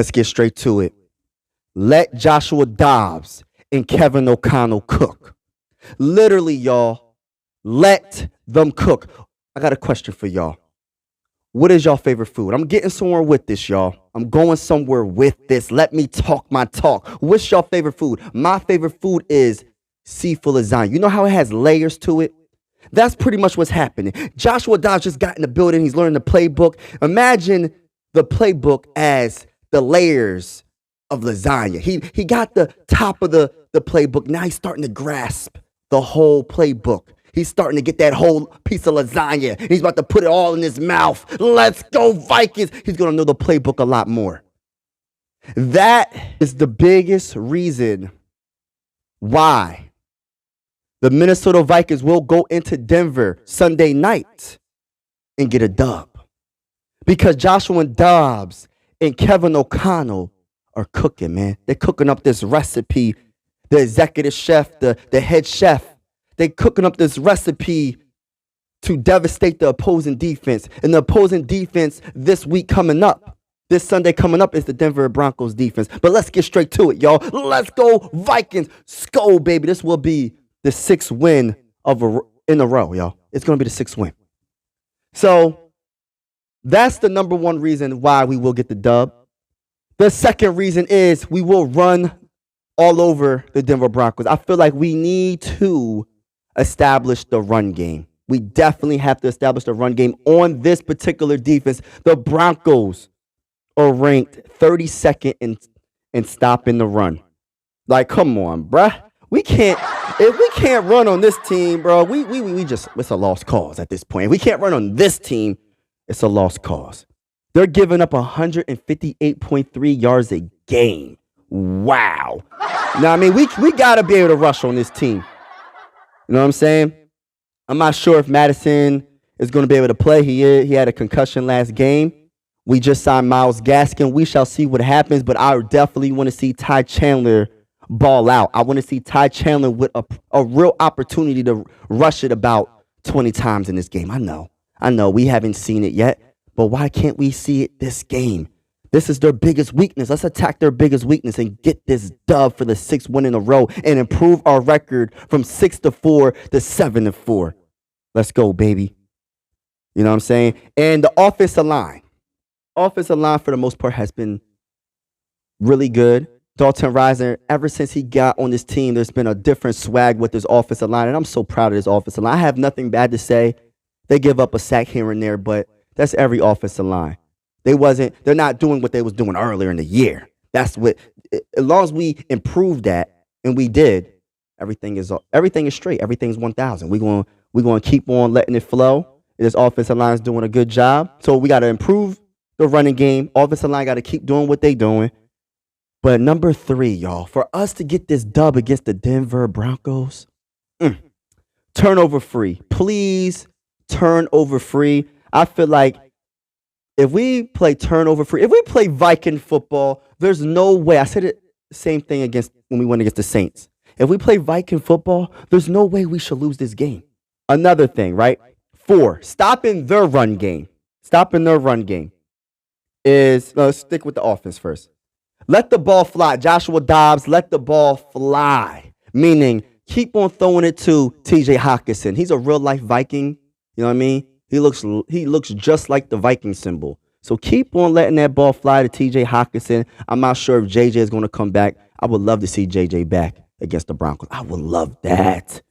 Let's get straight to it. Let Joshua Dobbs and Kevin O'Connell cook. Literally, y'all, let them cook. I got a question for y'all. What is y'all favorite food? I'm getting somewhere with this, y'all. I'm going somewhere with this. Let me talk my talk. What's y'all favorite food? My favorite food is seafood lasagna. You know how it has layers to it? That's pretty much what's happening. Joshua Dobbs just got in the building. He's learning the playbook. Imagine the playbook as the layers of lasagna. He got the top of the playbook. Now he's starting to grasp the whole playbook. He's starting to get that whole piece of lasagna. He's about to put it all in his mouth. Let's go, Vikings. He's going to know the playbook a lot more. That is the biggest reason why the Minnesota Vikings will go into Denver Sunday night and get a dub. Because Joshua Dobbs and Kevin O'Connell are cooking, man. They're cooking up this recipe. The executive chef, the head chef, they cooking up this recipe to devastate the opposing defense. And the opposing defense this week coming up, this Sunday coming up, is the Denver Broncos defense. But let's get straight to it, y'all. Let's go Vikings. Go, baby. This will be the sixth win in a row, y'all. It's going to be the sixth win. So that's the number one reason why we will get the dub. The second reason is we will run all over the Denver Broncos. I feel like we need to establish the run game. We definitely have to establish the run game on this particular defense. The Broncos are ranked 32nd in stopping the run. Like, come on, bruh. If we can't run on this team, bro, we just, it's a lost cause at this point. If we can't run on this team, it's a lost cause. They're giving up 158.3 yards a game. Wow. Now, I mean, we got to be able to rush on this team. You know what I'm saying? I'm not sure if Madison is going to be able to play. He had a concussion last game. We just signed Myles Gaskin. We shall see what happens, but I definitely want to see Ty Chandler ball out. I want to see Ty Chandler with a real opportunity to rush it about 20 times in this game. I know we haven't seen it yet, but why can't we see it this game? This is their biggest weakness. Let's attack their biggest weakness and get this dub for the sixth win in a row and improve our record from 6-4 to 7-4. Let's go, baby. You know what I'm saying? And the offensive line for the most part has been really good. Dalton Risner, ever since he got on this team, there's been a different swag with his offensive line, and I'm so proud of this offensive line. I have nothing bad to say. They give up a sack here and there, but that's every offensive line. They're not doing what they was doing earlier in the year. That's what, as long as we improve that, and we did, everything is straight. Everything's 1,000. We're going to keep on letting it flow. This offensive line is doing a good job. So we got to improve the running game. Offensive line got to keep doing what they doing. But number 3, y'all, for us to get this dub against the Denver Broncos, turnover free. Please, turnover free. I feel like if we play turnover free, if we play Viking football, there's no way. I said it same thing when we went against the Saints. If we play Viking football, there's no way we should lose this game. Another thing, right? 4, stopping their run game. Stopping their run game is, let's stick with the offense first. Let the ball fly. Joshua Dobbs, let the ball fly. Meaning, keep on throwing it to TJ Hockenson. He's a real-life Viking. You know what I mean? He looks just like the Viking symbol. So keep on letting that ball fly to TJ Hockenson. I'm not sure if JJ is going to come back. I would love to see JJ back against the Broncos. I would love that.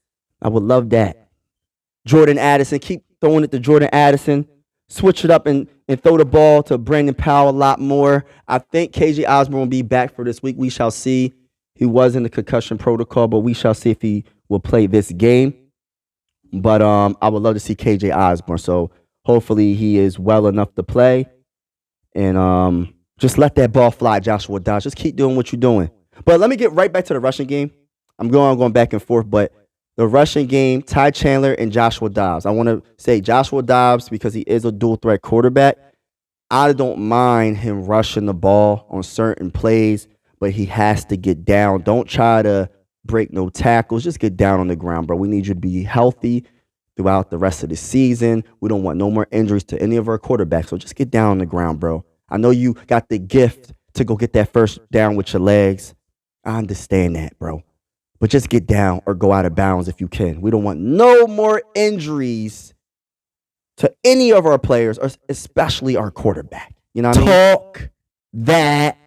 Jordan Addison, keep throwing it to Jordan Addison. Switch it up and throw the ball to Brandon Powell a lot more. I think KJ Osborne will be back for this week. We shall see. He was in the concussion protocol, but we shall see if he will play this game. But I would love to see KJ Osborne. So hopefully he is well enough to play. And just let that ball fly, Joshua Dobbs. Just keep doing what you're doing. But let me get right back to the rushing game. I'm going back and forth, but the rushing game, Ty Chandler and Joshua Dobbs. I want to say Joshua Dobbs because he is a dual threat quarterback. I don't mind him rushing the ball on certain plays, but he has to get down. Don't try to break no tackles. Just get down on the ground, bro. We need you to be healthy throughout the rest of the season. We don't want no more injuries to any of our quarterbacks, so just get down on the ground, bro. I know you got the gift to go get that first down with your legs. I understand that, bro. But just get down or go out of bounds if you can. We don't want no more injuries to any of our players, or especially our quarterback. You know what I mean? Talk that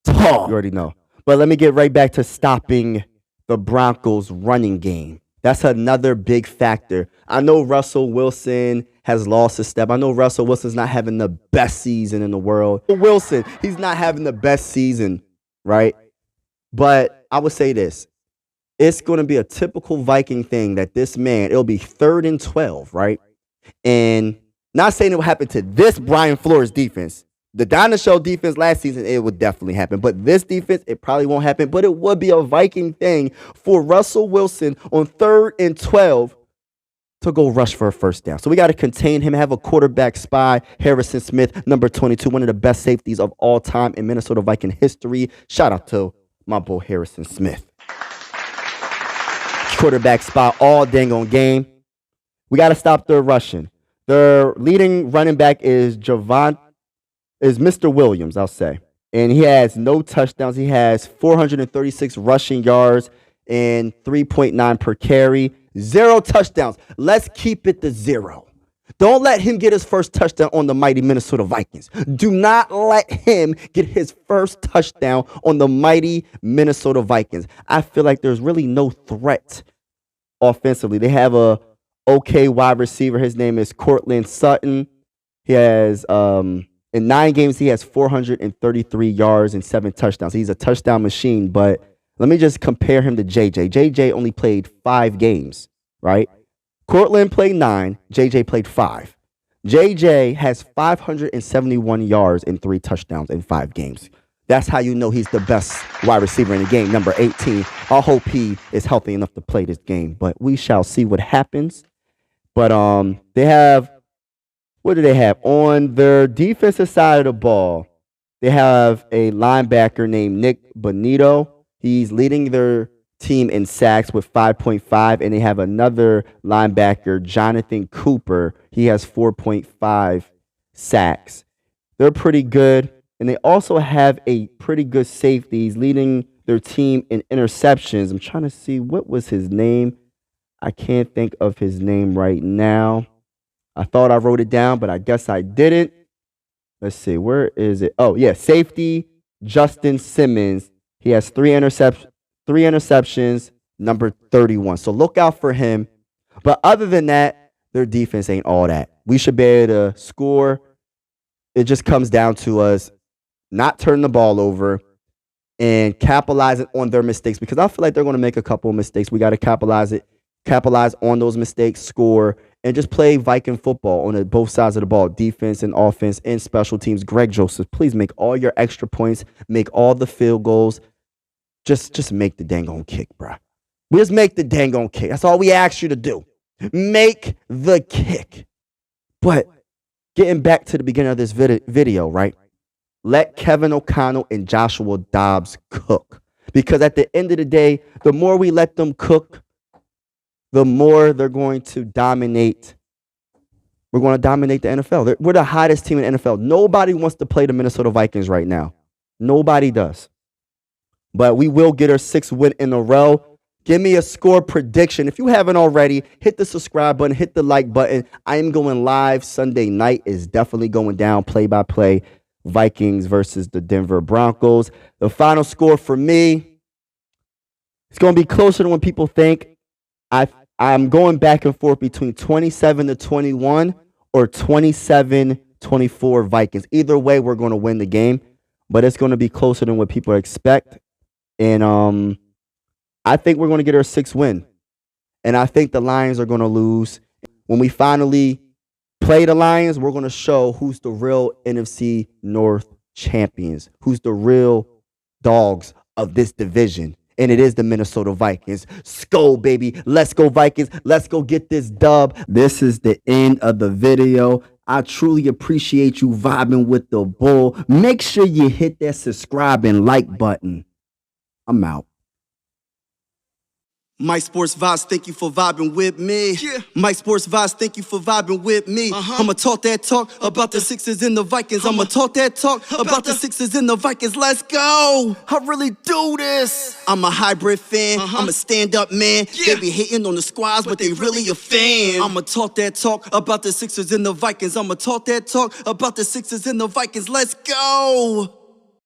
talk. You already know. But let me get right back to stopping the Broncos' running game. That's another big factor. I know Russell Wilson has lost his step. I know Russell Wilson's not having the best season in the world. Wilson, he's not having the best season, right? But I would say this. It's going to be a typical Viking thing that this man, it'll be 3rd and 12, right? And not saying it will happen to this Brian Flores defense. The Dinosaur defense last season, it would definitely happen. But this defense, it probably won't happen. But it would be a Viking thing for Russell Wilson on 3rd and 12 to go rush for a first down. So we got to contain him, have a quarterback spy, Harrison Smith, number 22, one of the best safeties of all time in Minnesota Viking history. Shout out to my boy Harrison Smith. Quarterback spy all dang on game. We got to stop their rushing. Their leading running back is Mr. Williams, I'll say. And he has no touchdowns. He has 436 rushing yards and 3.9 per carry. 0 touchdowns. Let's keep it to 0. Don't let him get his first touchdown on the mighty Minnesota Vikings. Do not let him get his first touchdown on the mighty Minnesota Vikings. I feel like there's really no threat offensively. They have a okay wide receiver. His name is Courtland Sutton. He has in 9 games, he has 433 yards and 7 touchdowns. He's a touchdown machine, but let me just compare him to JJ. JJ only played 5 games, right? Courtland played 9. JJ played 5. JJ has 571 yards and 3 touchdowns in 5 games. That's how you know he's the best wide receiver in the game, number 18. I hope he is healthy enough to play this game, but we shall see what happens. But they have, what do they have? On their defensive side of the ball, they have a linebacker named Nick Bonito. He's leading their team in sacks with 5.5, and they have another linebacker, Jonathan Cooper. He has 4.5 sacks. They're pretty good, and they also have a pretty good safety. He's leading their team in interceptions. I'm trying to see, what was his name? I can't think of his name right now. I thought I wrote it down, but I guess I didn't. Let's see, where is it? Oh, yeah, safety Justin Simmons. He has 3 interceptions, number 31. So look out for him. But other than that, their defense ain't all that. We should be able to score. It just comes down to us not turning the ball over and capitalizing on their mistakes, because I feel like they're going to make a couple of mistakes. We got to capitalize on those mistakes, score, and just play Viking football on both sides of the ball, defense and offense and special teams. Greg Joseph, please make all your extra points, make all the field goals. Just make the dang on kick, bro. Just make the dang on kick. That's all we ask you to do. Make the kick. But getting back to the beginning of this video, right? Let Kevin O'Connell and Joshua Dobbs cook. Because at the end of the day, the more we let them cook, the more they're going to dominate. We're going to dominate the NFL. We're the hottest team in the NFL. Nobody wants to play the Minnesota Vikings right now. Nobody does. But we will get our 6th win in a row. Give me a score prediction. If you haven't already, hit the subscribe button, hit the like button. I am going live Sunday night. Is definitely going down, play-by-play. Vikings versus the Denver Broncos. The final score for me, it's going to be closer than what people think. I'm going back and forth between 27-21 or 27-24 Vikings. Either way, we're going to win the game, but it's going to be closer than what people expect. And I think we're going to get our 6th win. And I think the Lions are going to lose. When we finally play the Lions, we're going to show who's the real NFC North champions, who's the real dogs of this division. And it is the Minnesota Vikings. Skol, baby. Let's go, Vikings. Let's go get this dub. This is the end of the video. I truly appreciate you vibing with the bull. Make sure you hit that subscribe and like button. I'm out. Mike Sports Vibes, thank you for vibing with me. Yeah. Mike Sports Vibes, thank you for vibing with me. I'ma talk that talk about the Sixers and the Vikings. I'ma talk that talk about the Sixers and the Vikings. Let's go. I really do this. I'm a hybrid fan. I'm a stand-up man. Yeah. They be hating on the squads, but they really a fan. I'ma talk that talk about the Sixers and the Vikings. I'ma talk that talk about the Sixers and the Vikings. Let's go.